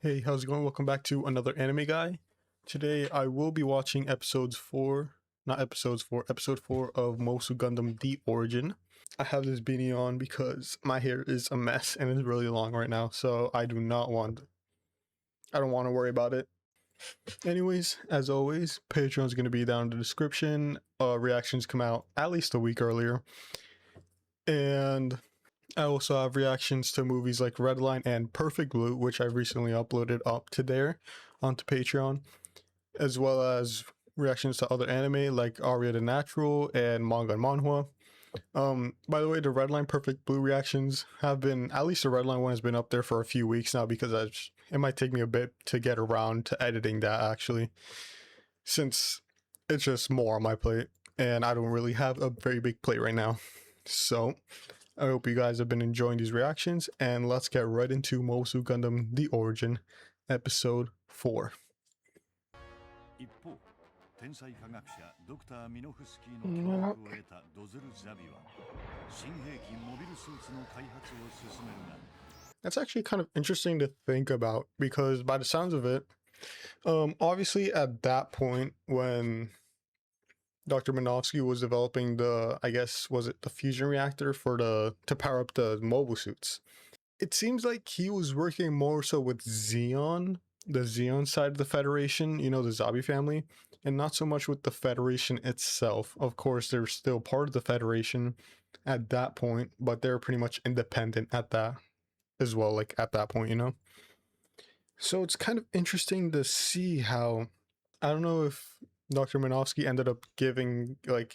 Hey, how's it going? Welcome back to another anime guy. Today I will be watching episode 4 of Mobile Suit Gundam The Origin. I have this beanie on because my hair is a mess and it's really long right now, so I don't want to worry about it. Anyways, as always, Patreon's going to be down in the description. Reactions come out at least a week earlier. And I also have reactions to movies like Redline and Perfect Blue, which I've recently uploaded up to there onto Patreon, as well as reactions to other anime like Aria the Natural and manga and manhwa. By the way, the Redline Perfect Blue reactions have been, at least the Redline one has been up there for a few weeks now because it might take me a bit to get around to editing that actually, since it's just more on my plate and I don't really have a very big plate right now. So I hope you guys have been enjoying these reactions, and let's get right into Mobile Suit Gundam The Origin, Episode 4. 一方、天才科学者ドクター・ミノフスキーの協力を得たドズル・ザビは新兵器モビルスーツの開発を進めるが That's actually kind of interesting to think about because by the sounds of it, obviously at that point when Dr. Minovski was developing the, I guess, was it the fusion reactor for to power up the mobile suits? It seems like he was working more so with Zeon, the Zeon side of the Federation, you know, the Zabi family, and not so much with the Federation itself. Of course, they're still part of the Federation at that point, but they're pretty much independent at that as well, like at that point, you know? So it's kind of interesting to see how, I don't know if Dr. Minovski ended up giving like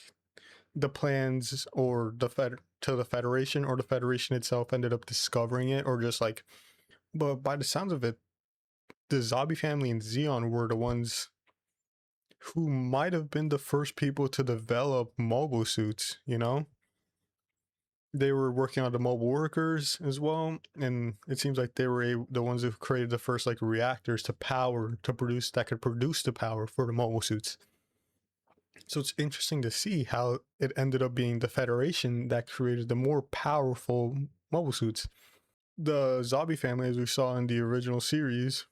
the plans or to the Federation, or the Federation itself ended up discovering it, or just like, but by the sounds of it, the Zabi family and Zeon were the ones who might have been the first people to develop mobile suits, you know? They were working on the mobile workers as well, and it seems like they were the ones who created the first like reactors to produce that could produce the power for the mobile suits. So it's interesting to see how it ended up being the Federation that created the more powerful mobile suits. The Zabi family, as we saw in the original series,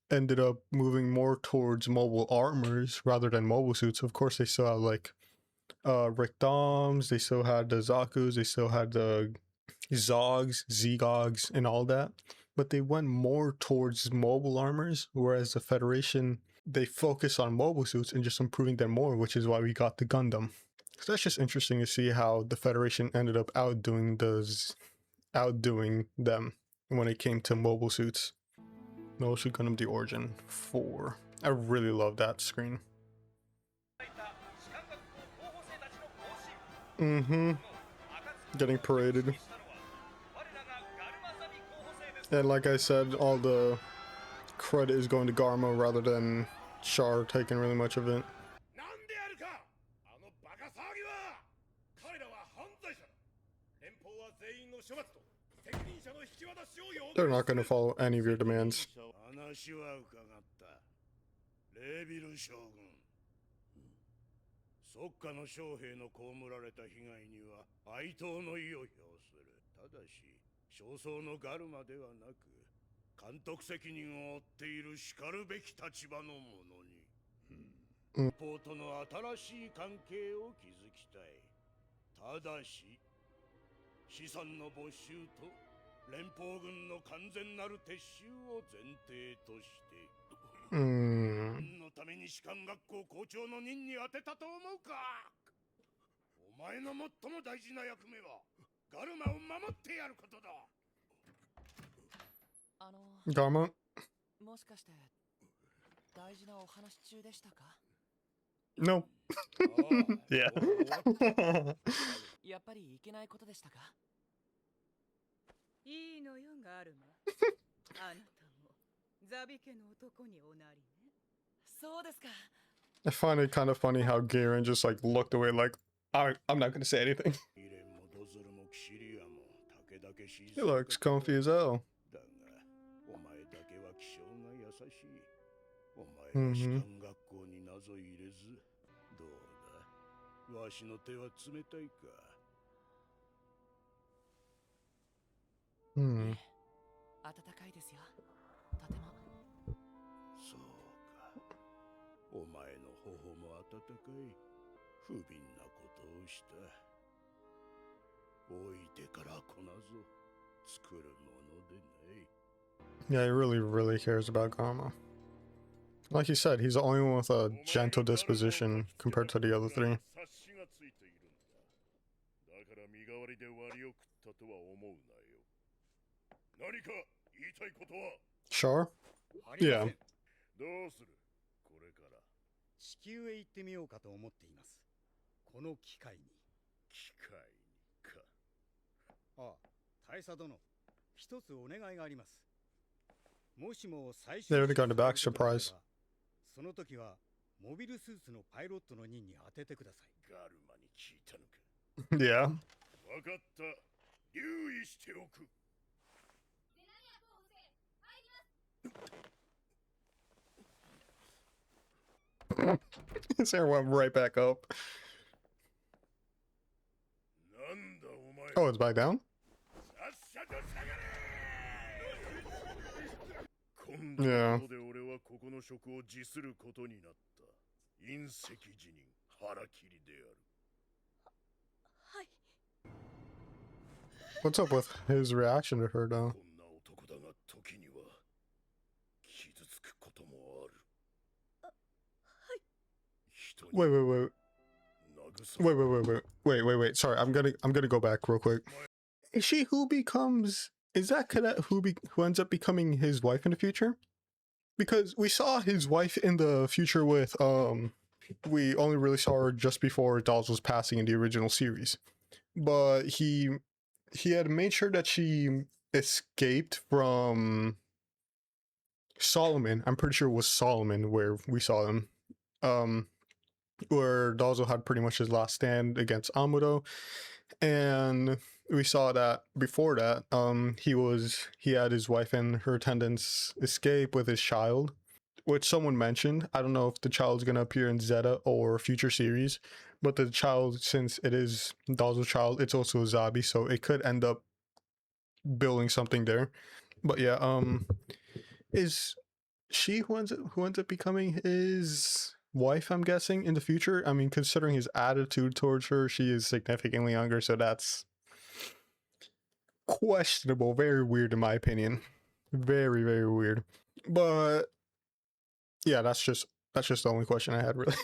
ended up moving more towards mobile armors rather than mobile suits. Of course, they still had like Rick Doms, they still had the Zakus, they still had the Zogs, Zegogs, and all that. But they went more towards mobile armors, whereas the Federation, they focus on mobile suits and just improving them more, which is why we got the Gundam. So that's just interesting to see how the Federation ended up outdoing them when it came to mobile suits. Mobile Suit Gundam The Origin 4. I really love that screen. Getting paraded. And like I said, all the credit is going to Garma rather than Char taking really much of it. They're not going to follow any of your demands. Garma? No. Yeah. やっぱりいけないことでしたかいいのよガルマあなたもザビ家の男におなりねそうですか I find it kind of funny how Garen just like looked away like, I'm not gonna say anything. He looks comfy as hell. 頬も温かい不憫なことをした。置いてからこなぞ作るものでない。 Yeah, he really cares about Gama. Like you said, he's the only one with a gentle disposition compared to the other three. 察しがついているんだ。だから身代わりで割を食ったとは思うなよ。何か言いたいことは？ Sure? ありません。 Yeah. どうする？これから。地球へ行ってみようかと思っています。この機会に。機械か。ああ、大佐殿、一つお願いがあります。もしも最初 They already got a back surprise. その時はモビルスーツのパイロットの任に当ててください。ガルマに聞いたのか。 Yeah. わかった。留意しておく。 His hair went right back up. なんだお前。 Oh, it's back down? さっさと下がれ。今 Yeah. 度で俺はここの職を辞することになった。隕石辞任腹切りである。 はい。 What's up with his reaction to her, though? こんな男だが時には傷つくこともある。人に Wait. Wait. Sorry, I'm gonna go back real quick. Is she who becomes? Is that Cadet who ends up becoming his wife in the future? Because we saw his wife in the future with we only really saw her just before Dolls was passing in the original series, but he had made sure that she escaped from Solomon. I'm pretty sure it was Solomon where we saw him. Where Dalzo had pretty much his last stand against Amudo, and we saw that before that he had his wife and her attendants escape with his child, which someone mentioned. I don't know if the child's gonna appear in Zeta or future series, but the child, since it is Dalzo's child, it's also a Zabi, so it could end up building something there. But yeah, is she who ends up becoming his wife, I'm guessing, in the future? I mean, considering his attitude towards her, she is significantly younger, so that's questionable. Very weird in my opinion. Very weird. But yeah, that's just the only question I had, really.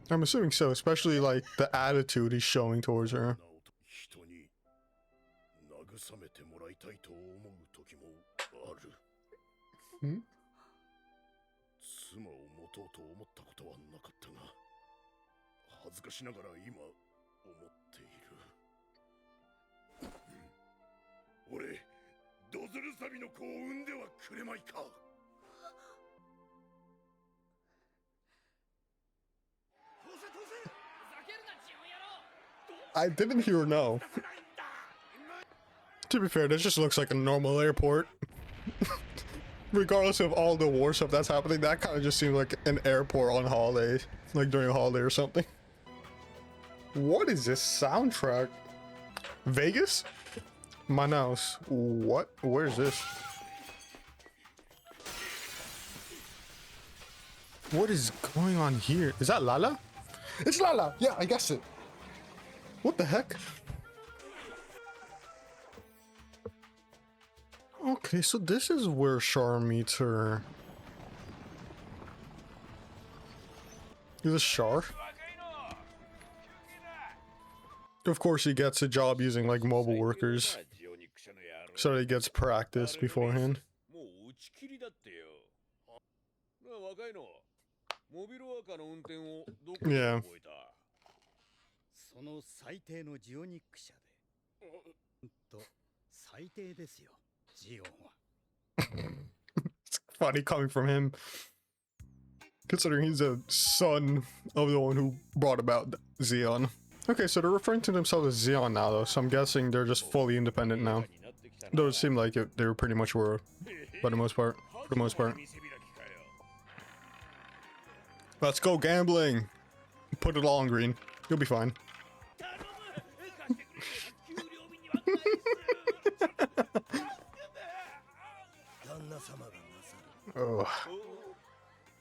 I'm assuming so, especially like the attitude he's showing towards her. 人に慰めてもらいたいと思う時もある。妻を持とうと思ったことはなかったが、恥ずかしながら今思っている。俺、ドズルサビの子を産んではくれまいか。 I didn't hear no. To be fair, this just looks like a normal airport. Regardless of all the war stuff that's happening, that kind of just seems like an airport on holiday, like during a holiday or something. What is this soundtrack? Vegas? Manaus. What? Where is this? What is going on here? Is that Lala? It's Lala! Yeah, I guessed it. What the heck? Okay, so this is where Char meets her. Is this Char? Of course he gets a job using like mobile workers, so that he gets practice beforehand. Yeah. その最低のジオニック社で。と最低ですよ、ジオンは。It's funny coming from him, considering he's a son of the one who brought about Xeon. Okay, so they're referring to themselves as Xeon now, though, so I'm guessing they're just fully independent now. Though it seemed like they were pretty much were, by the most part, for the most part. Let's go gambling. Put it all on green. You'll be fine. Oh.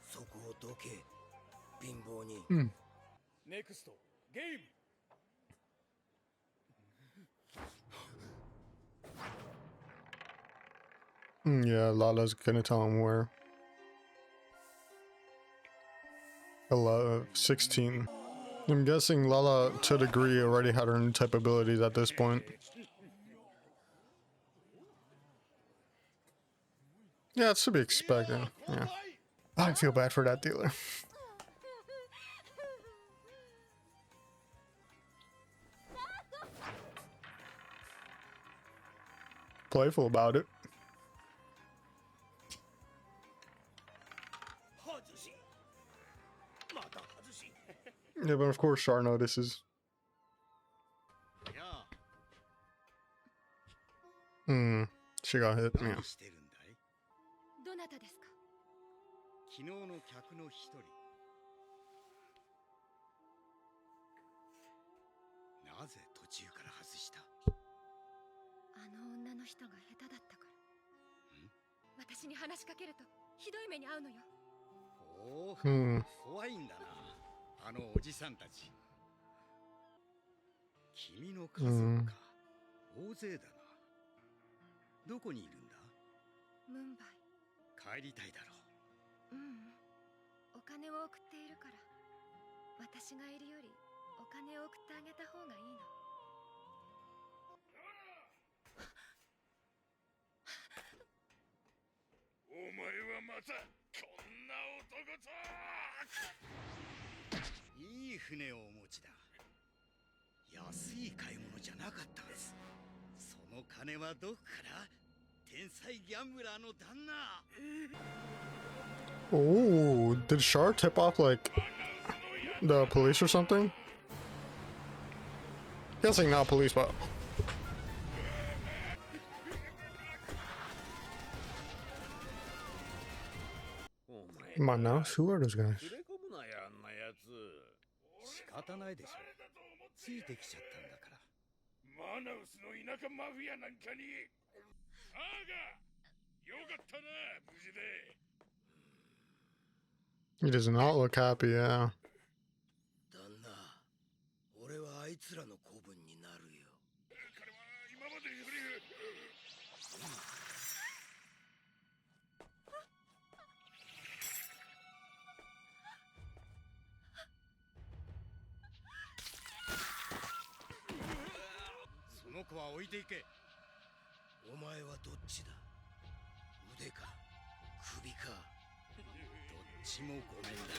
そこをどけ貧乏人。Hmm. ネクストゲーム。 Yeah, Lala's gonna tell him where. 16. I'm guessing Lala, to a degree, already had her new type abilities at this point. Yeah, it's to be expected. Yeah. I feel bad for that dealer. Playful about it. Yeah, but of course Char notices. やあ She got hit. Yeah. 何してるんだい。どなたですか？昨日の客の一人。なぜ途中から外した。あの女の人が下手だったから。私に話しかけるとひどい目に遭うのよ。おお、Hmm. 怖いんだな、あのおじさんたち。君の家族か、大勢だな。どこにいるんだ。ムンバイ。帰りたいだろう。お金を送っているから。私がいるよりお金を送ってあげた方がいいの。お前はまたこんな男と。いい船をお持ちだ。安い買い物じゃなかったはず。その金はどこから。天才ギャンブラーの旦那。 Oh, did Char tip off like the police or something? Guessing not police, but come on now, who are those guys? 連れ込むなよ、あんなやつ。仕方ないでしょ。ついてきちゃったんだから。マナウスの田舎マフィアなんかに。ああが、よかったな、無事で。He does not look happy, yeah. 旦那、俺はあいつらの子分になるよ。彼は今までより。その子は置いていけ。お前はどっちだ。腕か首か。どっちもごめんだな。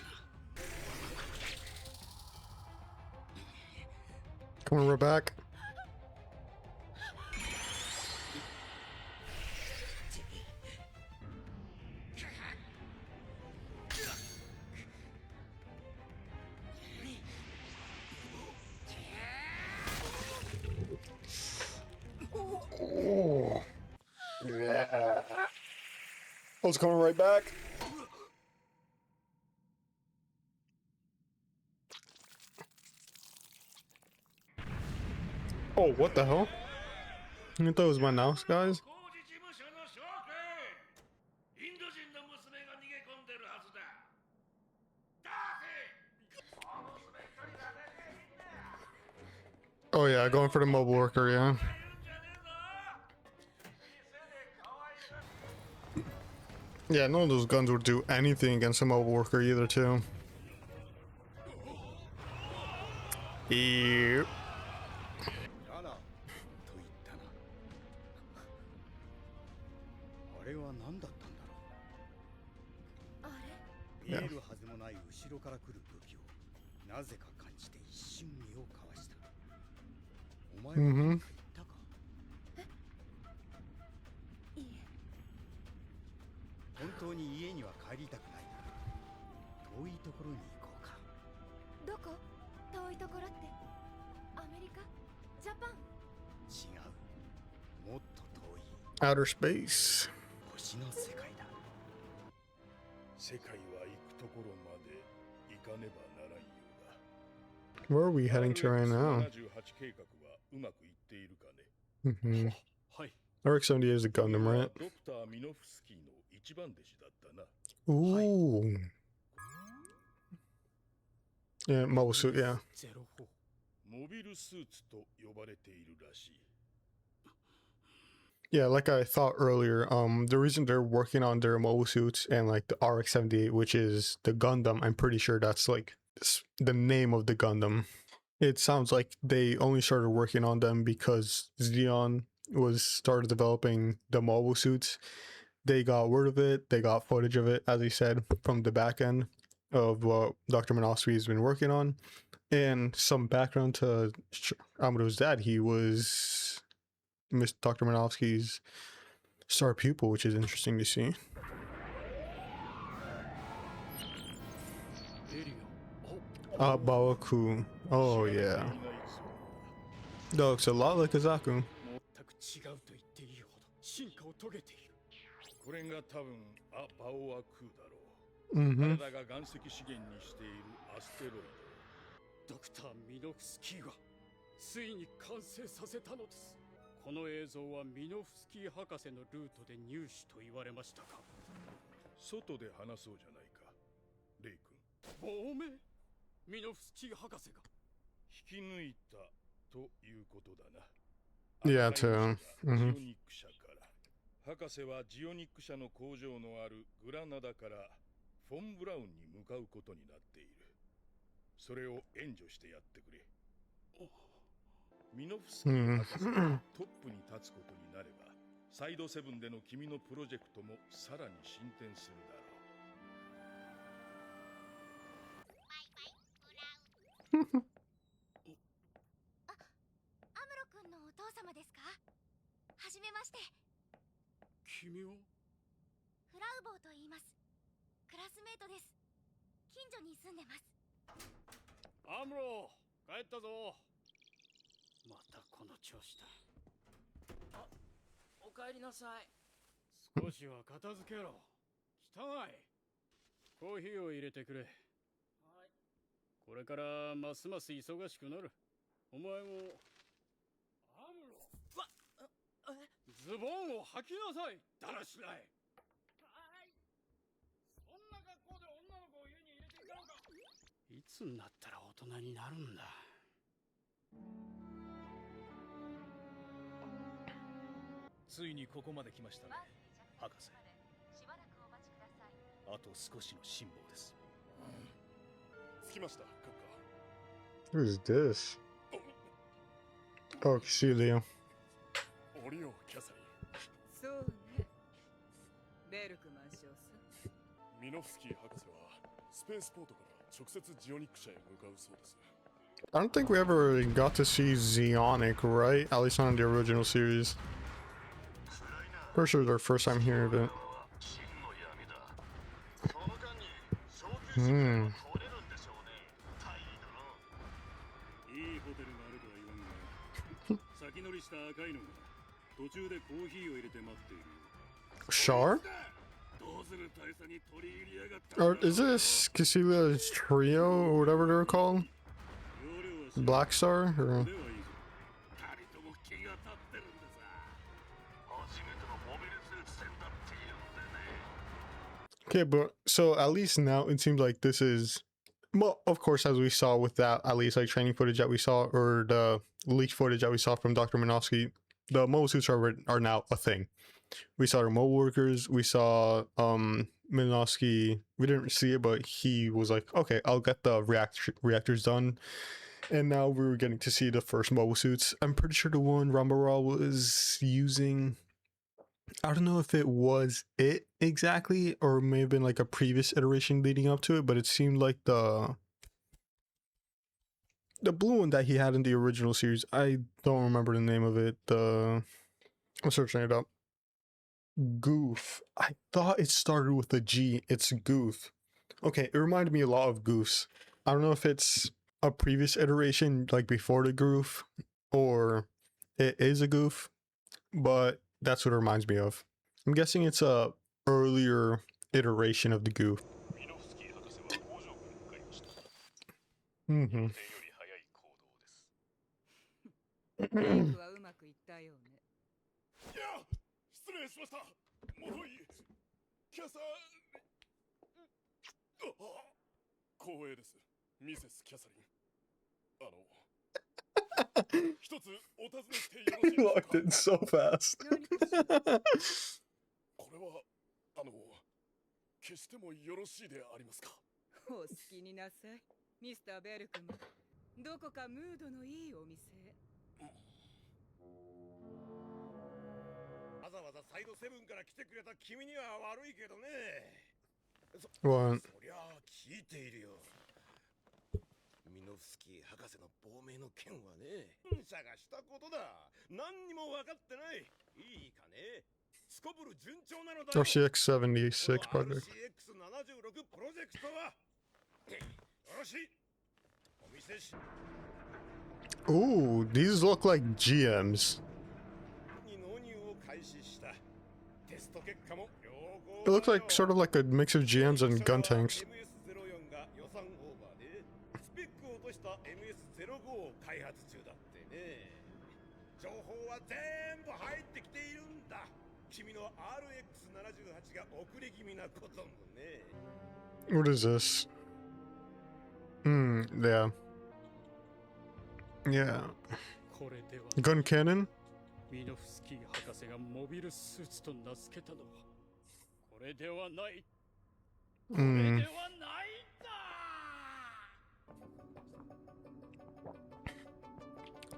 Come on, we're back. Oh. Yeah. I was coming right back. Oh, what the hell? I thought it was my mouse, guys. 工事事務所の証拠。インド人の娘が逃げ込んでるはずだ。出せ。その娘一人が出ていいんだ。 Oh yeah, going for the mobile worker, yeah. Yeah, none of those guns would do anything against a mobile worker either, too. Yep. やらと言ったな。あれは何だったんだろう。あれ？見えるはずもない後ろから来る武器をなぜか感じて一瞬身をかわした。お前は何か言ったか。いいえ。本当に家には帰りたくないなら遠いところに行こうか。どこ？遠いところってアメリカ？ジャパン？違う。もっと遠い Outer space. 星の世界だ。世界は行くところまで行かねばならんようだ。 Where are we heading to right now? 78計画はうまくいっているかね。 Mm-hmm. はい RX-78 is a Gundam, right? ドクター・ミノフスキーの一番弟子だったな。Ooh. Yeah, Mobile Suit, yeah. モビルスーツと呼ばれているらしい。 Yeah, like I thought earlier, the reason they're working on their mobile suits and like the RX-78, which is the Gundam, I'm pretty sure that's like the name of the Gundam. It sounds like they only started working on them because Xeon was started developing the mobile suits. They got word of it, they got footage of it, as he said, from the back end of what Dr. Minovski has been working on. And some background to Amado's dad, he was Dr. Minovski's star pupil, which is interesting to see. Bawaku. Oh yeah. That looks a lot like Azaku. これが多分ア・バオアクーだろう。Mm-hmm. 彼らが岩石資源にしているアステロイド。ドクター・ミノフスキーがついに完成させたのです。この映像はミノフスキー博士のルートで入手と言われましたか。外で話そうじゃないか、レイ君。亡命？ミノフスキー博士が引き抜いたということだな。Yeah, too. ジオニック社から。博士はジオニック社の工場のあるグラナダからフォン・ブラウンに向かうことになっている。それを援助してやってくれ。ミノフスキー博士がトップに立つことになれば、サイドセブンでの君のプロジェクトもさらに進展するだろう。アムロ君のお父様ですか？はじめまして。君は？フラウボーと言います。クラスメートです。近所に住んでます。アムロ、帰ったぞ。またこの調子だ。あ、おかえりなさい。少しは片付けろ。汚い。コーヒーを入れてくれ。はい。これからますます忙しくなる。お前も。アムロ。ズボンを履きなさい。だらしない。はい。そんな格好で女の子を家に入れていたのか。いつになったら大人になるんだ。ついにここまで来ましたね、博士。あと少しの辛抱です。着きました、閣下。Who's this? Oh, Cecilia. 降りよう、キャサリン。そうね。ベルクマン少佐。ミノフスキー博士はスペースポートから直接ジオニック社へ向かうそうです。 I don't think we ever got to see Zeonic, right? At least not in the original series. Pretty sure it's our first time hearing of it. Hmm. いいホテルがあるとは言わんが、先乗りした赤いのが途中でコーヒーを入れて待っている。Char? どうする大佐に取り入りやがった。 Or is this Casilia's trio or whatever they're called? Black Star? Or... Okay, but so at least now it seems like this is, well, of course, as we saw with that, at least like training footage that we saw, or the leaked footage that we saw from Dr. Minovski, the mobile suits are now a thing. We saw the mobile workers, we saw Minovski, we didn't see it, but he was like, okay, I'll get the reactors done. And now we're getting to see the first mobile suits. I'm pretty sure the one Rambaral was using, I don't know if it was it exactly, or it may have been like a previous iteration leading up to it, but it seemed like the blue one that he had in the original series. I don't remember the name of it. I'm searching it up. Goof. I thought it started with a G. It's Goof. Okay, it reminded me a lot of Goofs. I don't know if it's a previous iteration like before the Goof, or it is a Goof, but that's what it reminds me of. I'm guessing it's a earlier iteration of the Goof. Mm-hmm. ベルクはうまくいったようね。いや、失礼しました。もといキャサ光栄です。ミセス・キャサリン、一つお尋ねしてよろしいでしょう Locked か。 in so fast. これは決してもよろしいでありますか。お好きになさい、ミスター・ベルクマン。どこかムードのいいお店へ。わざわざサイドセブンから来てくれた君には悪いけどね。What? そりゃあ聞いているよ。ミノフスキー博士の亡命の件はね、社がしたことだ。何にも分かってない。いいかね。すこぶる順調なのだよ。RCX-76 project. RCX-76 プロジェクトはよろしい。お見せし。 Ooh, these look like GMs. 納入を開始した。テスト結果も良好 It looks like sort of like a mix of GMs and gun tanks. MS04 が予算オーバーでスペックを落とした MS05 を開発中だってね。情報は全部入ってきているんだ。君の RX78 が遅れ気味なこともね。 What is this? Yeah. Yeah. これでは Gun cannon? ミノフスキー博士がモビルスーツと名付けたのはこれではない。これではないんだ。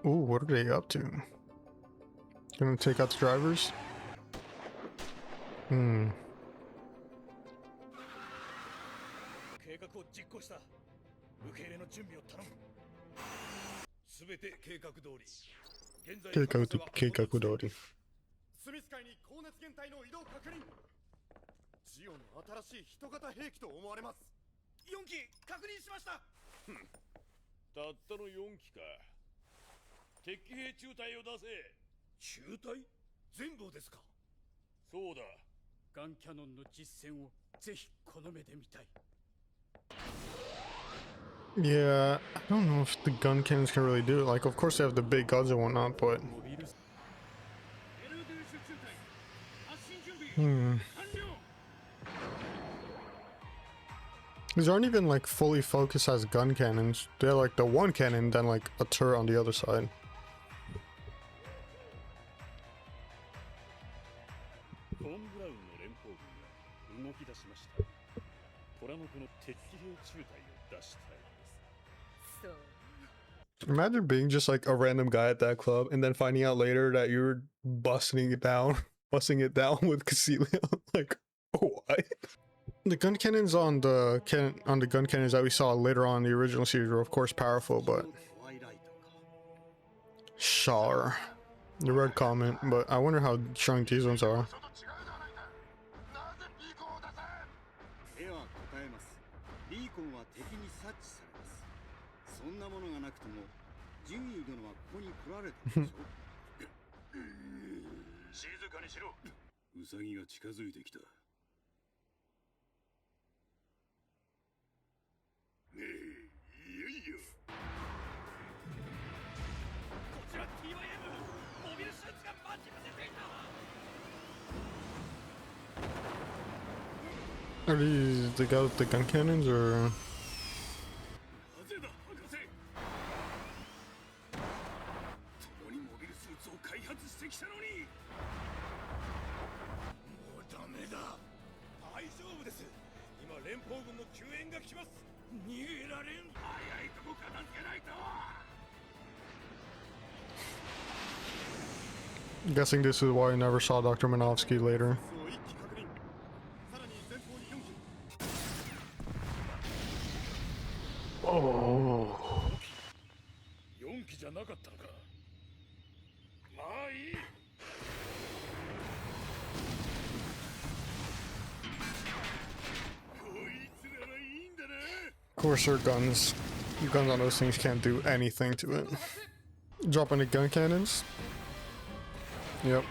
Ooh, what are they up to? Gonna take out the drivers? 計画を実行した。受け入れの準備を頼む。すべて計画通り。現在計画通り。スミス海に高熱源体の移動確認。ジオンの新しい人型兵器と思われます。4機確認しました。たったの4機か。敵兵中隊を出せ。中隊？全部ですか？そうだ。ガンキャノンの実戦をぜひこの目で見たい。 Yeah, I don't know if the gun cannons can really do it. Like, of course they have the big guns and whatnot, but... モビルス These aren't even like fully focused as gun cannons. They're like the one cannon, then like a turret on the other side. フォン・ブラウンの連邦軍が動き出しました。トラノコの敵兵中隊を出したいです。そう。 Imagine being just like a random guy at that club and then finding out later that you're busting it down with Cassilia. Like, what? The gun cannons on the gun cannons that we saw later on in the original series were of course powerful, but sure. The red comment, but I wonder how strong these ones are. では答えます。ビーコンは敵に察知されます。そんなものがなくとも、ジュニー殿はここに来られたでしょ。静かにしろ。ウサギが近づいてきた。ねえ、いやいや。こちら TYM、モビルスーツが待ち伏せていた。 Are these the guys with the gun cannons or? なぜだ、博士。共にモビルスーツを開発してきたのに。もうダメだ。大丈夫です。今連邦軍の救援が来ます。逃げられん。早いとこ片付けないと。 Guessing this is why I never saw Dr. Minovski later. そう一気確認。さらに前方に4機。 Oh. 4機じゃなかったのか。まあいい。 Of course, their guns on those things can't do anything to it. Dropping the gun cannons. Yep.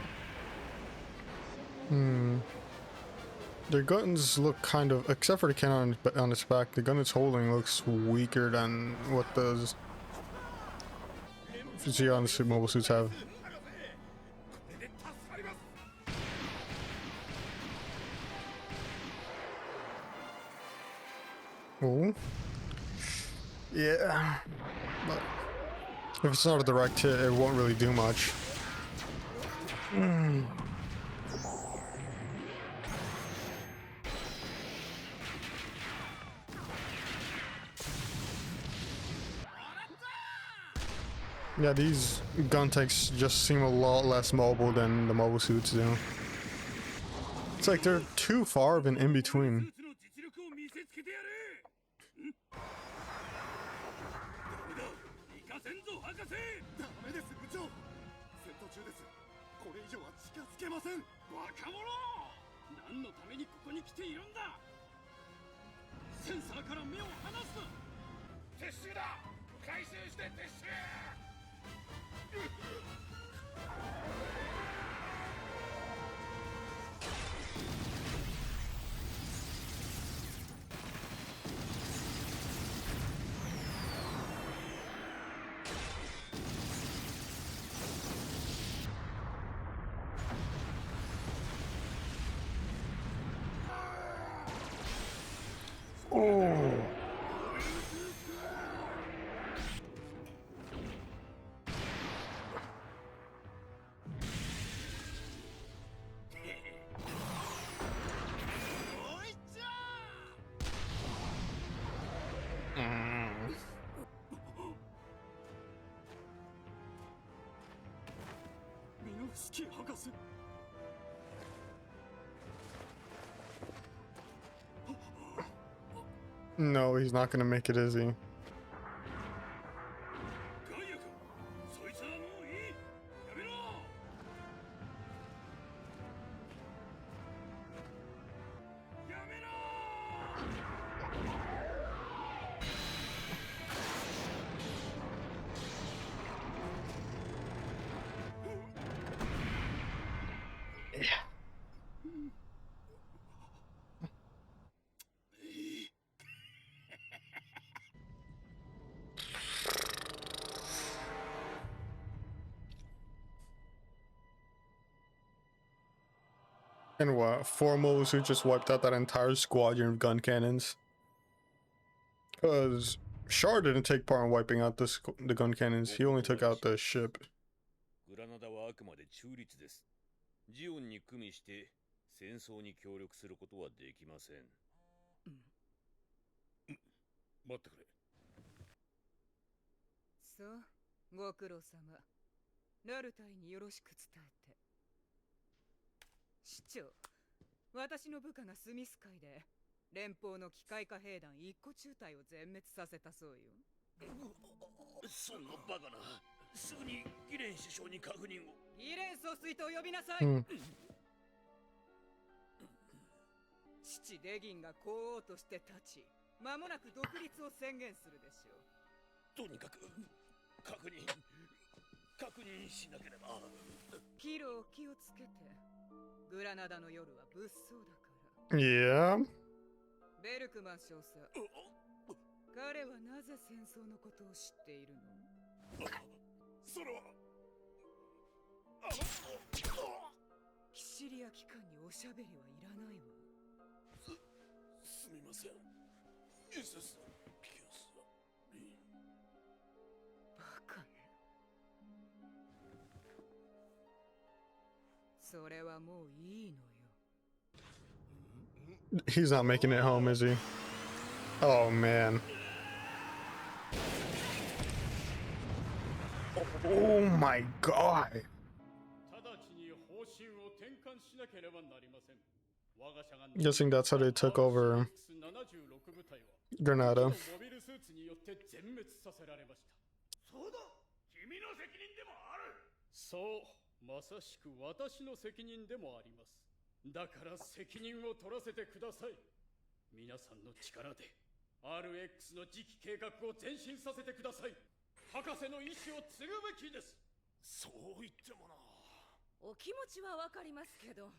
Their guns look kind of, except for the cannon on its back, the gun it's holding looks weaker than what the Zeon mobile suits have. Oh. Yeah, but if it's not a direct hit, it won't really do much. Yeah, these gun tanks just seem a lot less mobile than the mobile suits do. It's like they're too far of an in-between. ミノフスキー博士。 No, he's not gonna make it, is he? And what? 4 Mobile Suits just wiped out that entire squadron of gun cannons. Because Char didn't take part in wiping out the gun cannons. He only took out the ship. グラナダはあくまで中立です。ジオンに組みして戦争に協力することはできません。待ってくれ。そう、ご苦労様。ラルタイによろしく伝えて。市長、私の部下がスミス海で連邦の機械化兵団一個中隊を全滅させたそうよ。そんなバカな。すぐにギレン首相に確認を。ギレン総帥と呼びなさい。父デギンが皇王として立ち、間もなく独立を宣言するでしょう。とにかく確認しなければ。キロ気をつけて。グラナダの夜は物騒だから。Yeah. ベルクマン少佐。彼はなぜ戦争のことを知っているの？それは。キシリア機関におしゃべりはいらないわ。すみません。ミセス・ピアスリン。バカね。それはもういいのよ。 He's not making it home, is he? Oh, man. Oh my god. Guessing that's how they took over Granada. そうだ、君の責任でもある。そう、まさしく私の責任でもあります。だから責任を取らせてください。皆さんの力で RX の次期計画を前進させてください。博士の意志を継ぐべきです。そう言ってもな。お気持ちはわかりますけど。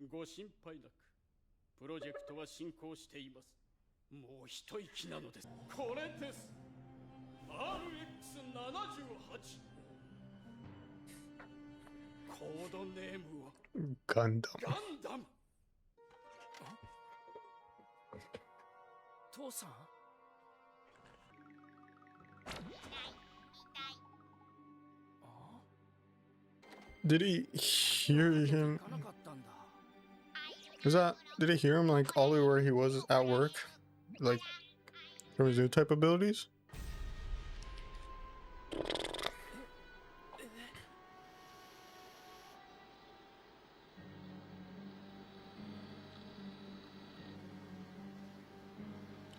ご心配なく、プロジェクトは進行しています。もう一息なのです。これです。RX78。コードネームは Gundam. ガンダム。父さん。Did he hear him? Did he hear him like all the way where he was at work? Like from his new type abilities?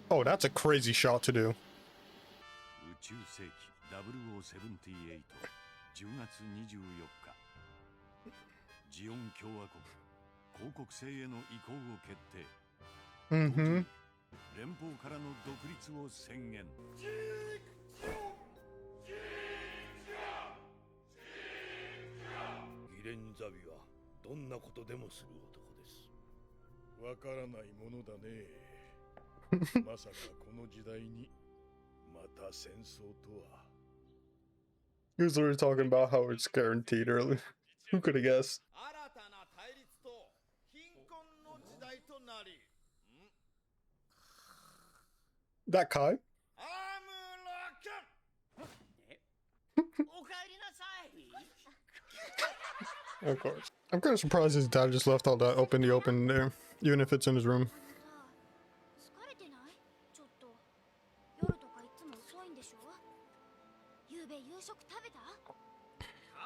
Oh, that's a crazy shot to do. 宇宙世紀0078 10月24日ジオン共和国広告制への移行を決定。Mm-hmm. 連邦からの独立を宣言。ギレンザビはどんなことでもする男です。わからないものだね。まさかこの時代にまた戦争とは。He was literally talking about how it's guaranteed earlier. Who could have guessed? That Kai? Of course. I'm kind of surprised his dad just left all that open there, even if it's in his room.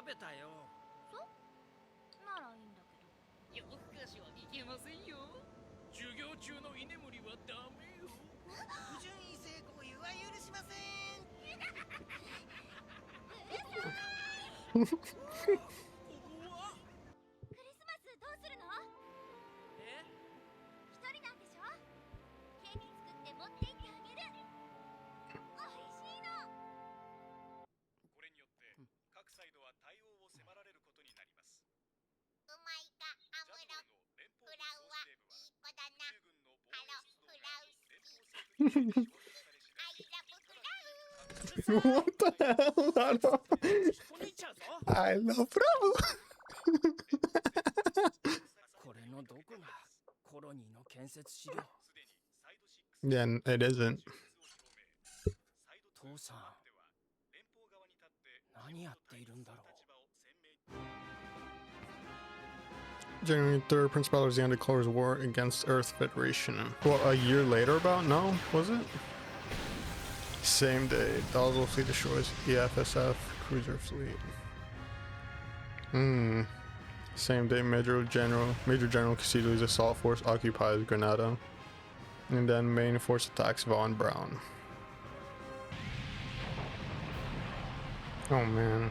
食べたよ。そうならいいんだけど。夜更かしはいけませんよ。授業中の居眠りはダメよ。不純位性行為は許しません。クリスマスどうするの？え？一人なんでしょ？ケーキ作って持って行ってあげる。おいしいの。これによって各サイドは対応を迫られることになります。うまいか、アムロ。フラウはいい子だな。ハロ、フラウ好き。What the hell? I love Bravo. これのどこがコロニーの建設資料？ Yeah, it isn't. 父さん、何やっているんだろう。January 3rd, Prince Baldur's End declares war against Earth Federation. Well, a year later about? No? Was it? Same day. Dalzal fleet destroys EFSF cruiser fleet. Same day, Major General Cassidy's assault force occupies Granada. And then main force attacks Von Braun. Oh man.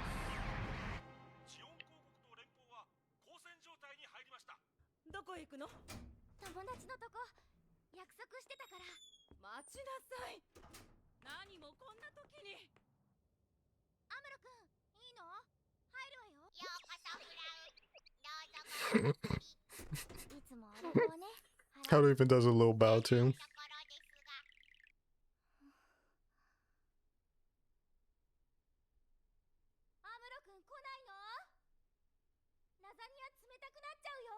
どこへ行くの？友達のとこ約束してたから。待ちなさい。何もこんな時に。アムロ君、いいの？入るわよ。ようこそフラウ。どうぞごゆっくり。いつもあれをね。How even does a little bow too. アムロ君来ないの？ラザニア冷たくなっちゃうよ。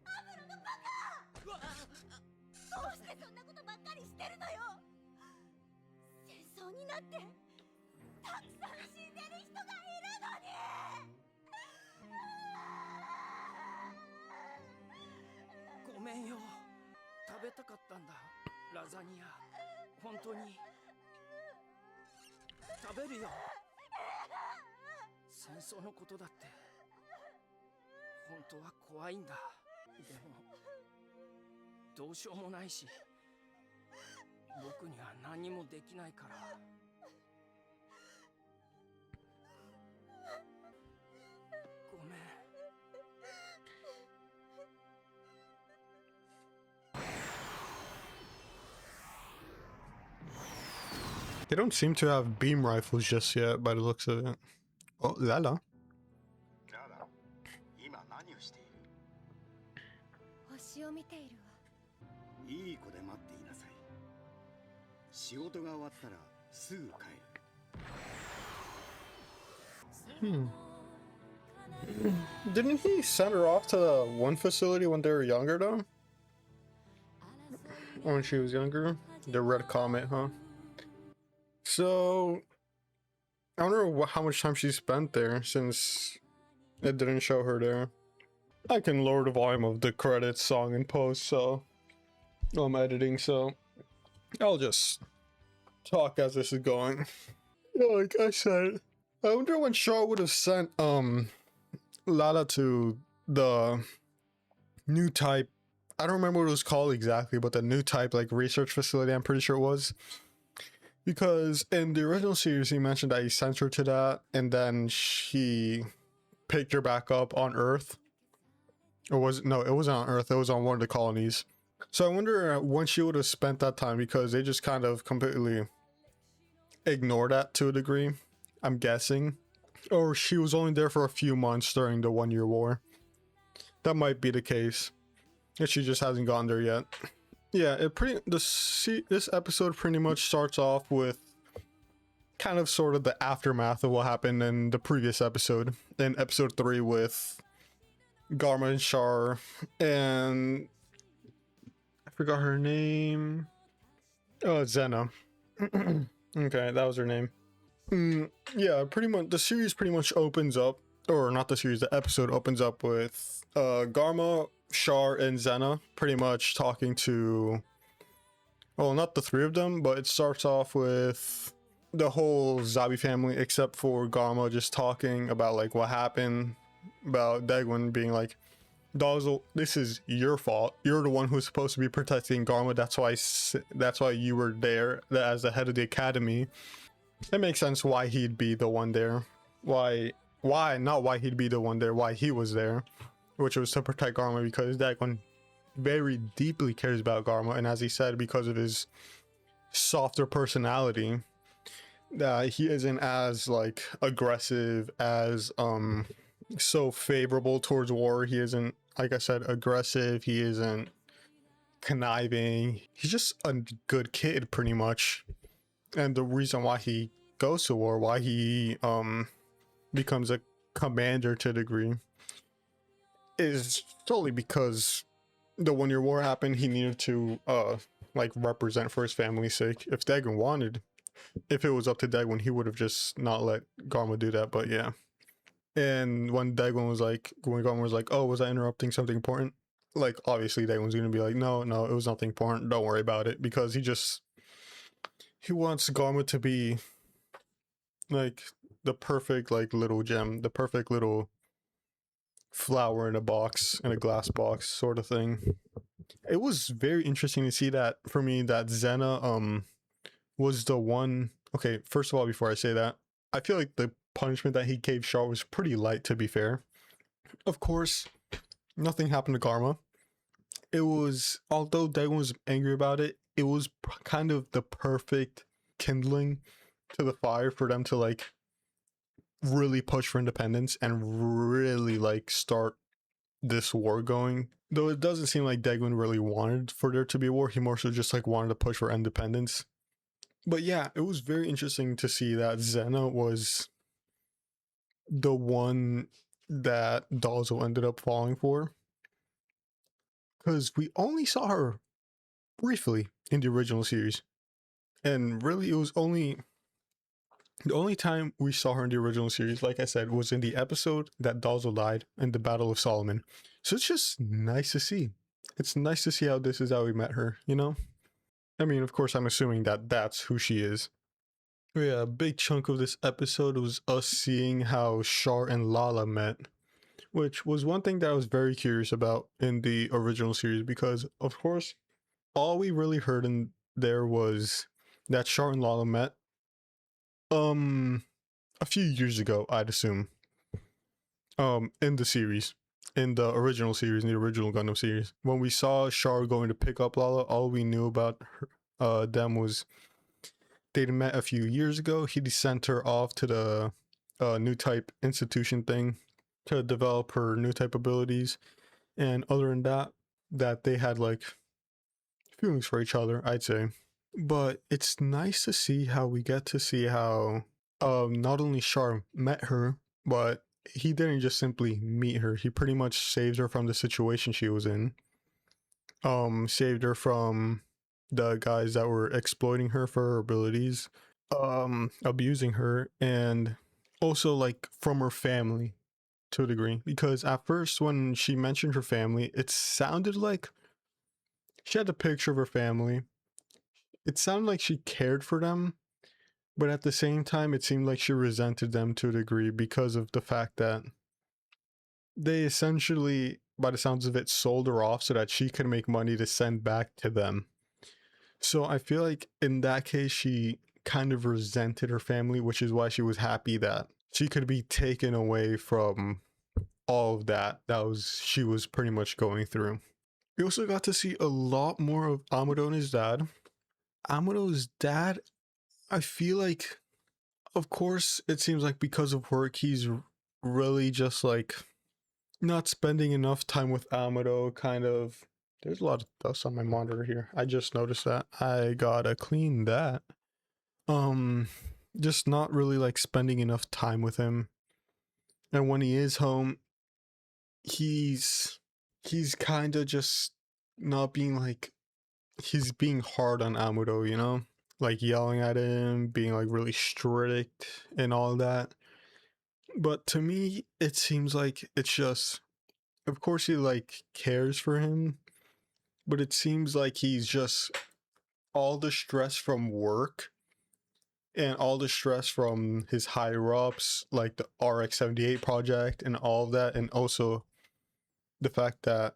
アムロのバカ！どうしてそんなことばっかりしてるのよ。戦争になってたくさん死んでる人がいるのに。ごめんよ。食べたかったんだ。ラザニア。本当に。食べるよ。戦争のことだって。本当は怖いんだ。でもどうしようもないし、僕には何もできないから。ごめん。They don't seem to have beam rifles just yet by the looks of it. Oh, Lala. 今何をしている？星を見ているわ。いい子で待っていなさい。仕事が終わったらすぐ帰る。Didn't he send her off to the one facility when they were younger though? When she was younger? The Red Comet, huh? So I wonder how much time she spent there since it didn't show her there. I can lower the volume of the credits song in post, so I'm editing, so I'll just talk as this is going. Yeah, like I said, I wonder when Shaw would have sent Lala to the new type. I don't remember what it was called exactly, but the new type like research facility, I'm pretty sure it was. Because in the original series he mentioned that he sent her to that and then he picked her back up on Earth. Or was it? No, it wasn't on Earth, it was on one of the colonies. So I wonder when she would have spent that time, because they just kind of completely ignored that to a degree, I'm guessing. Or she was only there for a few months during the 1 year war. That might be the case. And she just hasn't gone there yet. Yeah, this episode pretty much starts off with kind of sort of the aftermath of what happened in the previous episode. In episode 3 with Garma and Char and I forgot her name. Oh, Zena. Okay, that was her name. Yeah, pretty much the series pretty much opens up, or not the series, the episode opens up with Garma, Char, and Zena pretty much talking to, well, not the three of them, but it starts off with the whole Zabi family except for Garma just talking about like what happened, about Degwin being like, Dazzle, this is your fault. You're the one who's supposed to be protecting Garma. That's why you were there as the head of the academy. It makes sense why he'd be the one there. Not why he'd be the one there, why he was there, which was to protect Garma, because Degwin very deeply cares about Garma, and as he said, because of his softer personality, that he isn't as like aggressive, as so favorable towards war. He isn't, like I said, aggressive. He isn't conniving. He's just a good kid pretty much. And the reason why he goes to war, why he becomes a commander to a degree, is solely because the 1 year war happened. He needed to like represent for his family's sake. If it was up to Degwin, he would have just not let Garma do that, but yeah. And when Garma was like, oh, was I interrupting something important? Like, obviously Degwin's gonna be like, no, it was nothing important, don't worry about it, because he wants Garma to be like the perfect like little gem, the perfect little flower in a box, in a glass box sort of thing. It was very interesting to see that, for me, that Zena was the one. Okay, first of all, before I say that, I feel like the punishment that he gave Shaw was pretty light, to be fair. Of course, nothing happened to Garma. It was, although Dagon was angry about it, it was kind of the perfect kindling to the fire for them to like really push for independence and really like start this war going. Though it doesn't seem like Dagon really wanted for there to be a war, he more so just like wanted to push for independence. But yeah, it was very interesting to see that Zena was the one that Dazzle ended up falling for, because we only saw her briefly in the original series, and really it was the only time we saw her in the original series, like I said, was in the episode that Dazzle died in the Battle of Solomon. So it's just nice to see. It's nice to see how this is how we met her, you know? I mean, of course, I'm assuming that that's who she is. But yeah, a big chunk of this episode was us seeing how Char and Lala met, which was one thing that I was very curious about in the original series, because, of course, all we really heard in there was that Char and Lala met a few years ago, I'd assume, in the series, in the original series, in the original Gundam series. When we saw Char going to pick up Lala, all we knew about her, them was they'd met a few years ago. He sent her off to the new type institution thing to develop her new type abilities, and other than that they had like feelings for each other, I'd say. But it's nice to see how we get to see how not only Char met her, but he didn't just simply meet her. He pretty much saved her from the situation she was in. Saved her from the guys that were exploiting her for her abilities, abusing her, and also like from her family to a degree. Because at first, when she mentioned her family, it sounded like she had a picture of her family. It sounded like she cared for them, but at the same time, it seemed like she resented them to a degree because of the fact that they essentially, by the sounds of it, sold her off so that she could make money to send back to them. So I feel like in that case, she kind of resented her family, which is why she was happy that she could be taken away from all of that she was pretty much going through. We also got to see a lot more of Amado and his dad. Amado's dad, I feel like, of course, it seems like because of work, he's really just like not spending enough time with Amado, kind of. There's a lot of dust on my monitor here. I just noticed that. I gotta clean that. Just not really like spending enough time with him. And when he is home, he's kind of just not being like, he's being hard on Amado, you know? Like yelling at him, being like really strict and all that. But to me, it seems like it's just, of course he like cares for him, but it seems like he's just all the stress from work and all the stress from his higher ups, like the RX-78 project and all of that, and also the fact that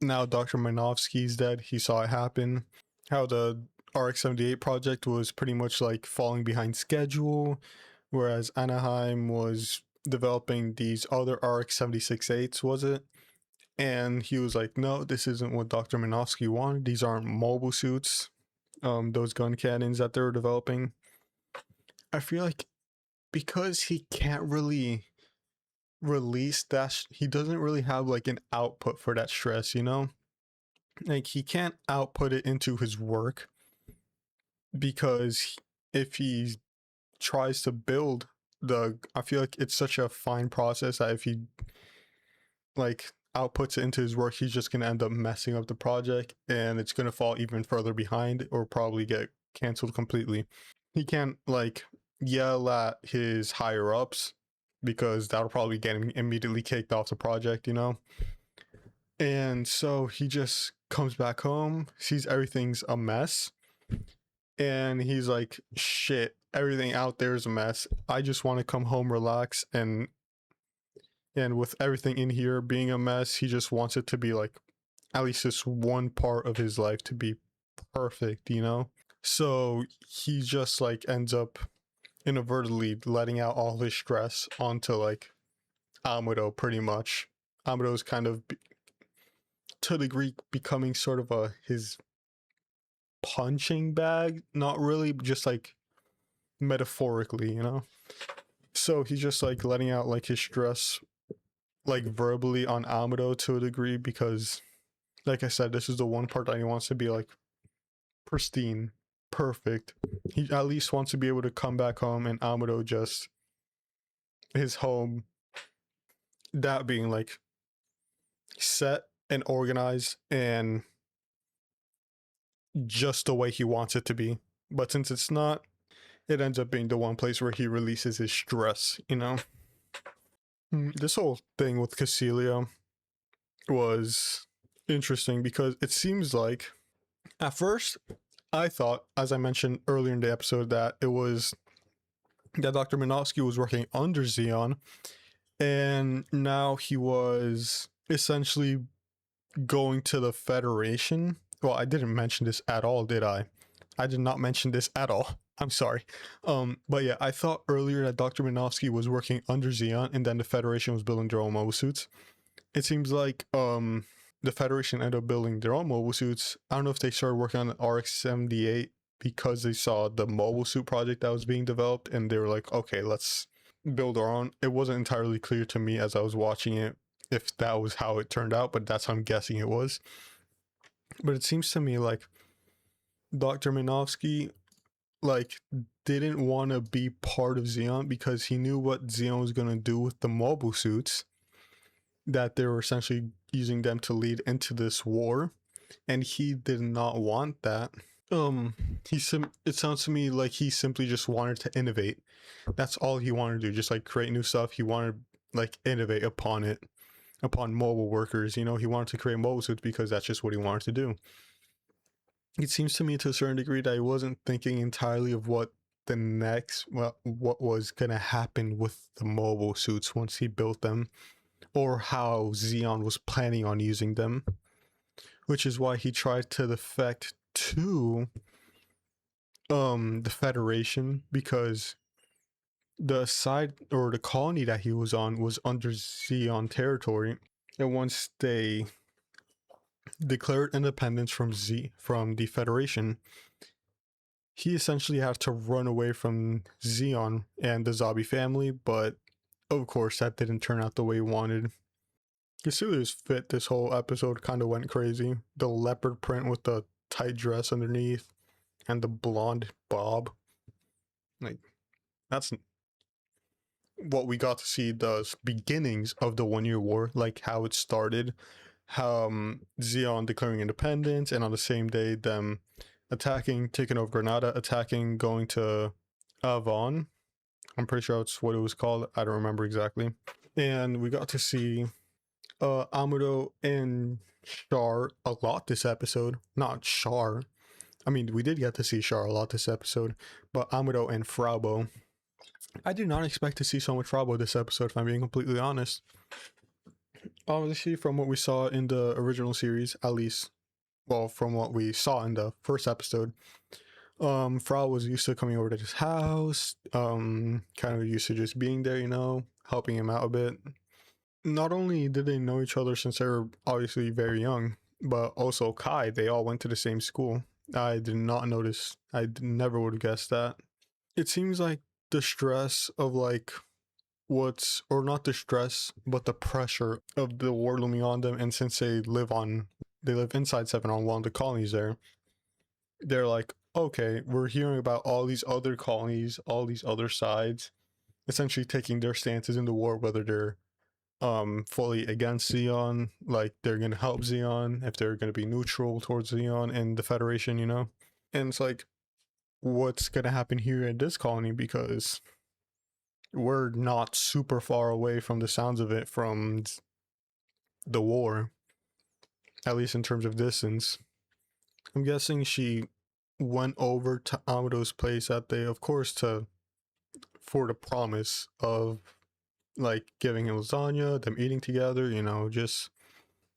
now Dr. Minovski's dead. He saw it happen. How the RX-78 project was pretty much like falling behind schedule, whereas Anaheim was developing these other RX-76-8s, was it? And he was like, no, this isn't what Dr. Minovski wanted. These aren't mobile suits, those gun cannons that they were developing. I feel like because he can't really release that, he doesn't really have like an output for that stress, you know? Like he can't output it into his work because if he tries to build I feel like it's such a fine process that if he like outputs it into his work, he's just gonna end up messing up the project and it's gonna fall even further behind or probably get canceled completely. He can't like yell at his higher ups because that'll probably get him immediately kicked off the project, you know? And so he just comes back home, sees everything's a mess, and he's like, shit, everything out there is a mess. I just want to come home, relax, and with everything in here being a mess, he just wants it to be like at least this one part of his life to be perfect, you know? So he just like ends up inadvertently letting out all his stress onto like Amado pretty much. Amado's kind of to a degree becoming sort of his punching bag, not really, just like metaphorically, you know? So he's just like letting out like his stress like verbally on Amado to a degree because like I said, this is the one part that he wants to be like pristine, perfect. He at least wants to be able to come back home and Amado just his home, that being like set and organized and just the way he wants it to be. But since it's not, it ends up being the one place where he releases his stress, you know? This whole thing with Casilia was interesting because it seems like at first I thought, as I mentioned earlier in the episode, that it was that Dr. Minovski was working under Xeon and now he was essentially going to the Federation. Well, I didn't mention this at all, did I? I did not mention this at all. I'm sorry. But yeah, I thought earlier that Dr. Minovski was working under Xeon and then the Federation was building their own mobile suits. It seems like the Federation ended up building their own mobile suits. I don't know if they started working on RX-78 because they saw the mobile suit project that was being developed and they were like, okay, let's build our own. It wasn't entirely clear to me as I was watching it if that was how it turned out, but that's how I'm guessing it was. But it seems to me like Dr. Minovski like didn't want to be part of Xeon because he knew what Xeon was going to do with the mobile suits, that they were essentially using them to lead into this war, and he did not want that. It sounds to me like he simply just wanted to innovate. That's all he wanted to do, just like create new stuff. He wanted like innovate upon it, upon mobile workers. You know, he wanted to create mobile suits because that's just what he wanted to do. It seems to me to a certain degree that he wasn't thinking entirely of what the next, well, what was gonna happen with the mobile suits once he built them, or how Xeon was planning on using them, which is why he tried to defect to the Federation, because the side or the colony that he was on was under Xeon territory, and once they declared independence from the Federation, he essentially had to run away from Xeon and the zombie family, but of course that didn't turn out the way he wanted. Cecilia's fit this whole episode kind of went crazy. The leopard print with the tight dress underneath and the blonde bob. Like, that's what we got to see, the beginnings of the 1 Year War, like how it started, how Xeon declaring independence, and on the same day them attacking, taking over Granada, attacking, going to Avon. I'm pretty sure that's what it was called. I don't remember exactly. And we got to see Amuro and Char a lot this episode. Not Char. I mean, we did get to see Char a lot this episode, but Amuro and Fraubo. I did not expect to see so much Fraubo this episode, if I'm being completely honest. Obviously, from what we saw in the original series, at least, well, from what we saw in the first episode, Frau was used to coming over to his house, kind of used to just being there, you know, helping him out a bit. Not only did they know each other since they were obviously very young, but also Kai, they all went to the same school. I did not notice. I never would have guessed that. It seems like the stress of like or not the stress, but the pressure of the war looming on them, and since they live inside 7 on 1 of the colonies there, they're like, okay, we're hearing about all these other colonies, all these other sides, essentially taking their stances in the war, whether they're fully against Xeon, like they're gonna help Xeon, if they're gonna be neutral towards Xeon and the Federation, you know? And it's like, what's gonna happen here in this colony, because we're not super far away from the sounds of it from the war, at least in terms of distance. I'm guessing she went over to Amado's place that day, of course, for the promise of like giving him lasagna, them eating together, you know, just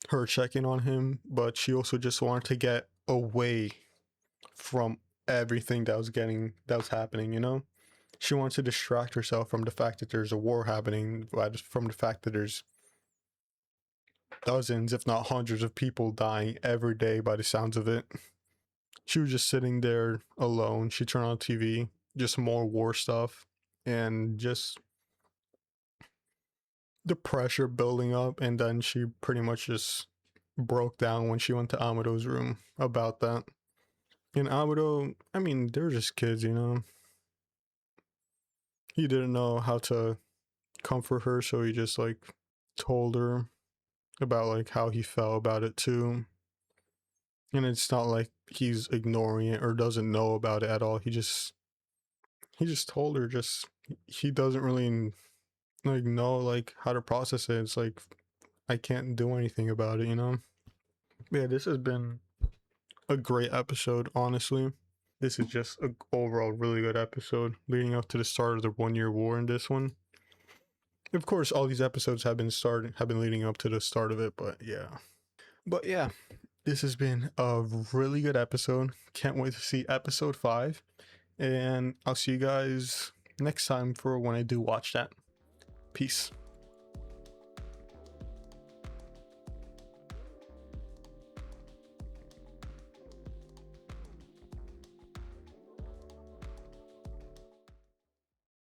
her checking on him. But she also just wanted to get away from everything that was happening, you know? She wants to distract herself from the fact that there's a war happening, from the fact that there's dozens, if not hundreds of people dying every day by the sounds of it. She was just sitting there alone. She turned on TV, just more war stuff, and just the pressure building up, and then she pretty much just broke down when she went to Amado's room about that. And Amado, I mean, they're just kids, you know? He didn't know how to comfort her, so he just like told her about like how he felt about it too. And it's not like he's ignoring it or doesn't know about it at all. He just told her, just he doesn't really like know like how to process it. It's like, I can't do anything about it, you know? But yeah, this has been a great episode, honestly. This is just an overall really good episode leading up to the start of the 1 Year War in this one. Of course, all these episodes have been leading up to the start of it, but yeah, this has been a really good episode. Can't wait to see episode 5, and I'll see you guys next time for when I do watch that. Peace.